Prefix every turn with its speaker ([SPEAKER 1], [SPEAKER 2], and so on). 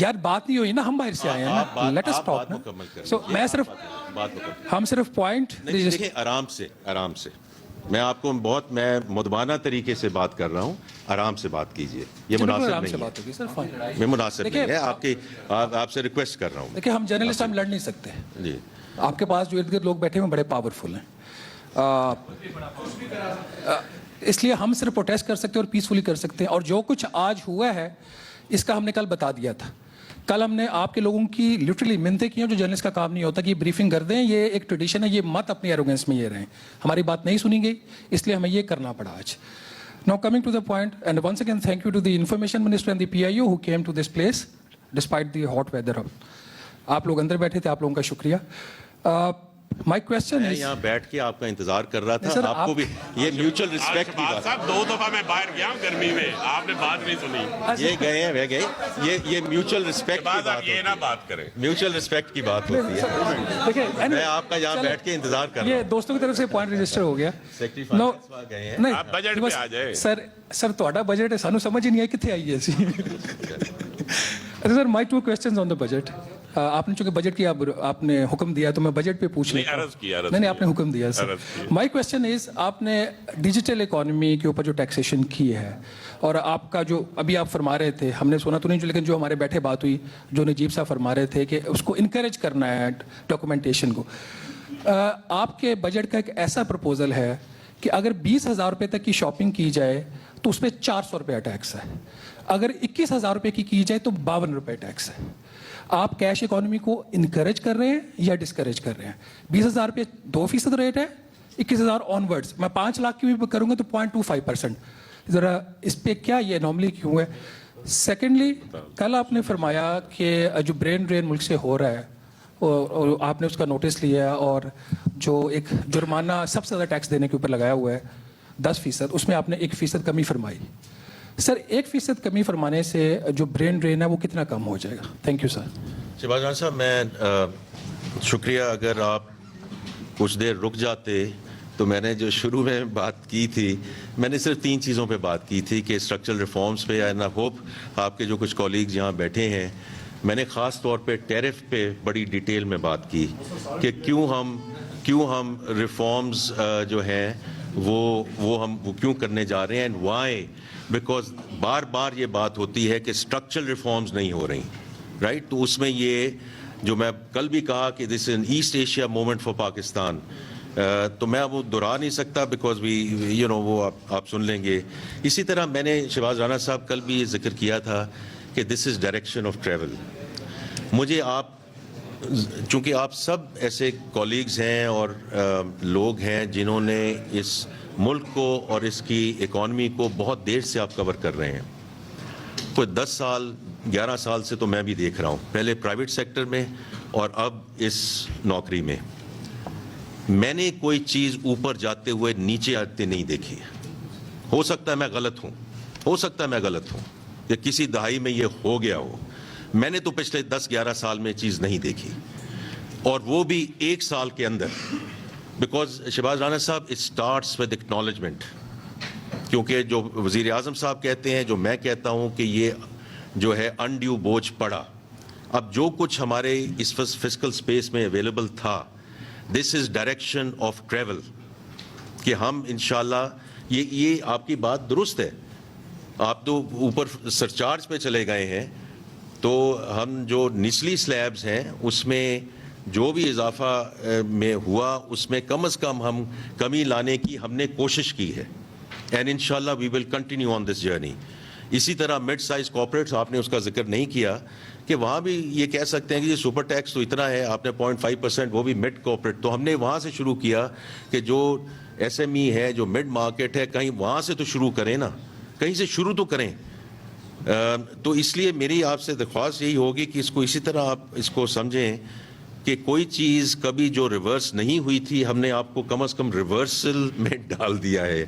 [SPEAKER 1] यार बात नहीं हुई ना, हम बाहर से आए हैं ना, लेट अस टॉक ना। सो मैं सिर्फ हम सिर्फ पॉइंट
[SPEAKER 2] देखिए, आराम से मैं आपको मैं मुदबाना तरीके से बात कर रहा हूँ, आराम से बात कीजिए, ये मुनासिब नहीं है।
[SPEAKER 1] बात होगी सर, फाइन।
[SPEAKER 2] मैं मुनासिब नहीं है, आपसे रिक्वेस्ट कर रहा हूँ।
[SPEAKER 1] देखिए, हम जर्नलिस्ट हम लड़ नहीं सकते
[SPEAKER 2] जी।
[SPEAKER 1] आपके पास जो इर्द गिर्द लोग बैठे हुए बड़े पावरफुल हैं, इसलिए हम सिर्फ प्रोटेस्ट कर सकते हैं और पीसफुली कर सकते हैं। और जो कुछ आज हुआ है इसका हमने कल बता दिया था। कल हमने आपके लोगों की लिटरली मिन्नतें की हैं, जो जर्नलिस्ट का काम नहीं होता कि ब्रीफिंग कर दें, ये एक ट्रेडिशन है, ये मत अपनी एरोगेंस में ये रहें। हमारी बात नहीं सुनी गई, इसलिए हमें ये करना पड़ा आज। Now coming to the point, and once again thank you to the information minister and the PIO who came to this place despite the hot weather. आप लोग अंदर बैठे थे, आप लोगों का शुक्रिया। माय क्वेश्चन
[SPEAKER 2] मैं
[SPEAKER 1] इज,
[SPEAKER 2] यहाँ बैठ के आपका इंतजार कर रहा था,
[SPEAKER 1] सर,
[SPEAKER 2] आपको भी ये म्यूचुअल रिस्पेक्ट की बात।
[SPEAKER 3] साहब 2 दफा मैं बाहर गया हूँ गर्मी में, आपने बात नहीं सुनी।
[SPEAKER 2] ये गए हैं, वे गए, ये म्यूचुअल रिस्पेक्ट की बात
[SPEAKER 3] ये ना बात करें,
[SPEAKER 2] म्यूचुअल रिस्पेक्ट की बात होती है।
[SPEAKER 1] देखिए
[SPEAKER 2] मैं आपका यहाँ बैठ के इंतजार कर रहा
[SPEAKER 1] ये
[SPEAKER 2] हूँ।
[SPEAKER 1] दोस्तों की तरफ से पॉइंट रजिस्टर हो गया।
[SPEAKER 2] सेक्रेटरी
[SPEAKER 1] नो
[SPEAKER 2] फाइनेंस गए हैं।
[SPEAKER 1] नहीं,
[SPEAKER 3] आप बजट पे आ जाए।
[SPEAKER 1] सर ਤੁਹਾਡਾ बजट है, सानू समझ ही नहीं आई कितने आई है ऐसी। अच्छा sir, my 2 questions on the budget. आपने चूंकि बजट की आपने हुक्म दिया तो मैं बजट पे पूछ लेता हूं। नहीं, आपने हुक्म दिया सर। माय क्वेश्चन इज, आपने डिजिटल इकोनॉमी के ऊपर जो टैक्सेशन की है और आपका जो अभी आप फरमा रहे थे, हमने सुना तो नहीं, लेकिन जो हमारे बैठे बात हुई, जो नजीब साहब फरमा रहे थे कि उसको इनकरेज करना है डॉक्यूमेंटेशन को। आपके बजट का एक ऐसा प्रपोजल है कि अगर 20,000 रुपये तक की शॉपिंग की जाए तो उस पर 400 रुपया टैक्स है, अगर 21,000 रुपये की जाए तो 52 रुपये टैक्स है। आप कैश इकोनॉमी को इनकरेज कर रहे हैं या डिस्करेज कर रहे हैं? 20,000 रुपये 2% रेट है, 21,000 ऑनवर्ड्स, मैं 5 लाख की भी करूँगा तो 0.25%। ज़रा इस पर क्या ये नॉर्मली क्यों है? सेकेंडली, कल आपने फरमाया कि जो ब्रेन ड्रेन मुल्क से हो रहा है और आपने उसका नोटिस लिया और जो एक जुर्माना सबसे ज़्यादा टैक्स देने के ऊपर लगाया हुआ है 10%, उसमें आपने 1% कमी फरमाई। सर, 1% कमी फरमाने से जो ब्रेन ड्रेन है वो कितना कम हो जाएगा? Thank you sir.
[SPEAKER 2] Shahbaz Khan साहब, मैं शुक्रिया, अगर आप कुछ देर रुक जाते तो मैंने जो शुरू में बात की थी, मैंने सिर्फ 3 चीज़ों पे बात की थी कि स्ट्रक्चरल रिफॉर्म्स पे, एंड आई होप आपके जो कुछ कॉलीग्स यहाँ बैठे हैं, मैंने ख़ास तौर पे टैरिफ पे बड़ी डिटेल में बात की कि क्यों हम रिफॉर्म्स जो हैं वो क्यों करने जा रहे हैं, एंड वाई, बिकॉज बार बार ये बात होती है कि स्ट्रक्चरल रिफॉर्म्स नहीं हो रही, राइट? तो उसमें ये जो मैं कल भी कहा कि this is an east Asia movement for Pakistan, तो मैं वो दोहरा नहीं सकता बिकॉज वी वो आप सुन लेंगे। इसी तरह मैंने शहबाज राना साहब कल भी ये जिक्र किया था कि this is direction of travel. मुझे चूँकि आप सब ऐसे कॉलीग्स हैं और लोग हैं जिन्होंने इस मुल्क को और इसकी इकॉनमी को बहुत देर से आप कवर कर रहे हैं, कोई 10 साल 11 साल से तो मैं भी देख रहा हूँ, पहले प्राइवेट सेक्टर में और अब इस नौकरी में। मैंने कोई चीज़ ऊपर जाते हुए नीचे आते नहीं देखी। हो सकता है मैं गलत हूँ, या किसी दहाई में ये हो गया हो। मैंने तो पिछले 10-11 साल में चीज़ नहीं देखी, और वो भी 1 साल के अंदर, बिकॉज शहबाज राना साहब, इट स्टार्ट्स विद एक्नॉलेजमेंट। क्योंकि जो वज़ीर आज़म साहब कहते हैं, जो मैं कहता हूँ कि ये जो है अनड्यू बोझ पड़ा। अब जो कुछ हमारे इस फिस्कल स्पेस में अवेलेबल था, this is direction of travel, कि हम इंशाल्लाह ये आपकी बात दुरुस्त है। आप तो ऊपर सरचार्ज पे चले गए हैं, तो हम जो निचली स्लैब्स हैं उसमें जो भी इजाफा में हुआ, उसमें कम से कम हम कमी लाने की हमने कोशिश की है, एंड इंशाल्लाह we will continue on this journey. इसी तरह मिड साइज कॉर्पोरेट्स, आपने उसका जिक्र नहीं किया, कि वहाँ भी ये कह सकते हैं कि ये सुपर टैक्स तो इतना है, आपने 0.5%, वो भी मिड कॉर्पोरेट। तो हमने वहाँ से शुरू किया कि जो SME है, जो मिड मार्केट है, कहीं वहाँ से तो शुरू करें ना, कहीं से शुरू तो करें। तो इसलिए मेरी आपसे दरख्वास्त यही होगी कि इसको इसी तरह आप इसको समझें कि कोई चीज़ कभी जो रिवर्स नहीं हुई थी, हमने आपको कम से कम रिवर्सल में डाल दिया है।